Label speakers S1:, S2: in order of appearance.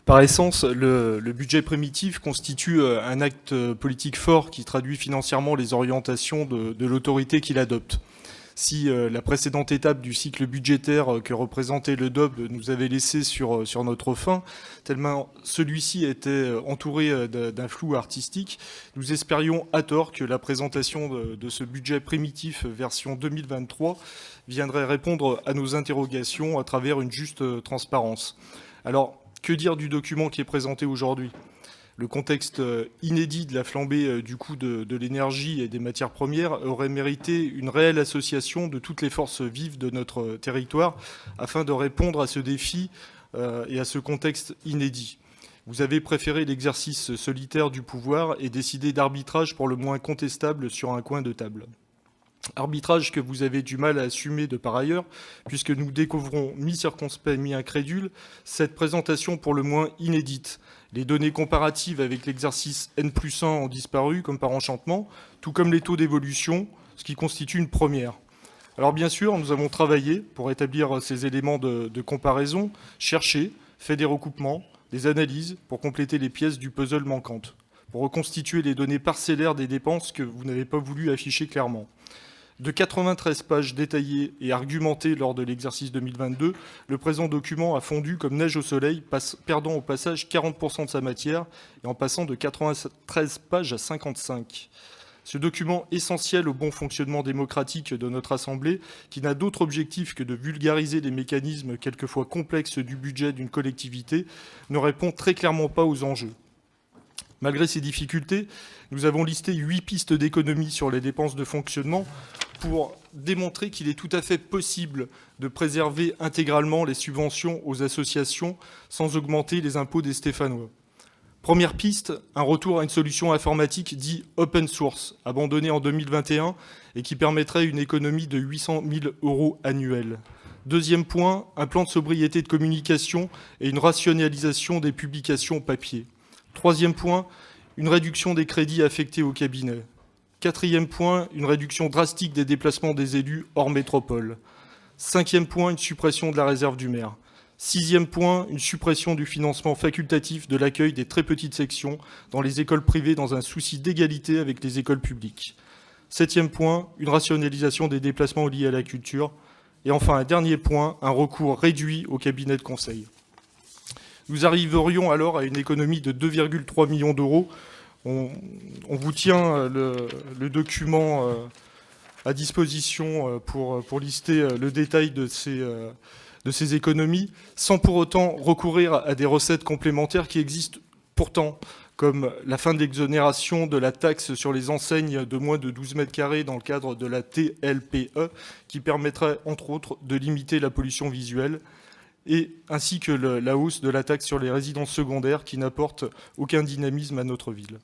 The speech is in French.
S1: Par essence, le budget primitif constitue un acte politique fort qui traduit financièrement les orientations de l'autorité qui l'adopte. Si la précédente étape du cycle budgétaire que représentait le DOB nous avait laissé sur notre faim, tellement celui-ci était entouré d'un flou artistique, nous espérions à tort que la présentation de ce budget primitif version 2023 viendrait répondre à nos interrogations à travers une juste transparence. Alors, que dire du document qui est présenté aujourd'hui ? Le contexte inédit de la flambée du coût de l'énergie et des matières premières aurait mérité une réelle association de toutes les forces vives de notre territoire afin de répondre à ce défi et à ce contexte inédit. Vous avez préféré l'exercice solitaire du pouvoir et décidé d'arbitrage pour le moins contestable sur un coin de table. Arbitrage que vous avez du mal à assumer de par ailleurs, puisque nous découvrons, mi-circonspect, mi-incrédule, cette présentation pour le moins inédite. Les données comparatives avec l'exercice N+1 ont disparu, comme par enchantement, tout comme les taux d'évolution, ce qui constitue une première. Alors bien sûr, nous avons travaillé pour établir ces éléments de comparaison, cherché, fait des recoupements, des analyses pour compléter les pièces du puzzle manquantes, pour reconstituer les données parcellaires des dépenses que vous n'avez pas voulu afficher clairement. De 93 pages détaillées et argumentées lors de l'exercice 2022, le présent document a fondu comme neige au soleil, perdant au passage 40% de sa matière et en passant de 93 pages à 55. Ce document essentiel au bon fonctionnement démocratique de notre Assemblée, qui n'a d'autre objectif que de vulgariser les mécanismes quelquefois complexes du budget d'une collectivité, ne répond très clairement pas aux enjeux. Malgré ces difficultés, nous avons listé 8 pistes d'économie sur les dépenses de fonctionnement pour démontrer qu'il est tout à fait possible de préserver intégralement les subventions aux associations sans augmenter les impôts des Stéphanois. Première piste, un retour à une solution informatique dite open source, abandonnée en 2021 et qui permettrait une économie de 800 000 € annuels. Deuxième point, un plan de sobriété de communication et une rationalisation des publications papier. Troisième point, une réduction des crédits affectés au cabinet. Quatrième point, une réduction drastique des déplacements des élus hors métropole. Cinquième point, une suppression de la réserve du maire. Sixième point, une suppression du financement facultatif de l'accueil des très petites sections dans les écoles privées dans un souci d'égalité avec les écoles publiques. Septième point, une rationalisation des déplacements liés à la culture. Et enfin, un dernier point, un recours réduit au cabinet de conseil. Nous arriverions alors à une économie de 2,3 millions d'euros. On vous tient le document à disposition pour lister le détail de ces économies, sans pour autant recourir à des recettes complémentaires qui existent pourtant, comme la fin de l'exonération de la taxe sur les enseignes de moins de 12 mètres carrés dans le cadre de la TLPE, qui permettrait, entre autres, de limiter la pollution visuelle, et ainsi que la hausse de la taxe sur les résidences secondaires qui n'apporte aucun dynamisme à notre ville.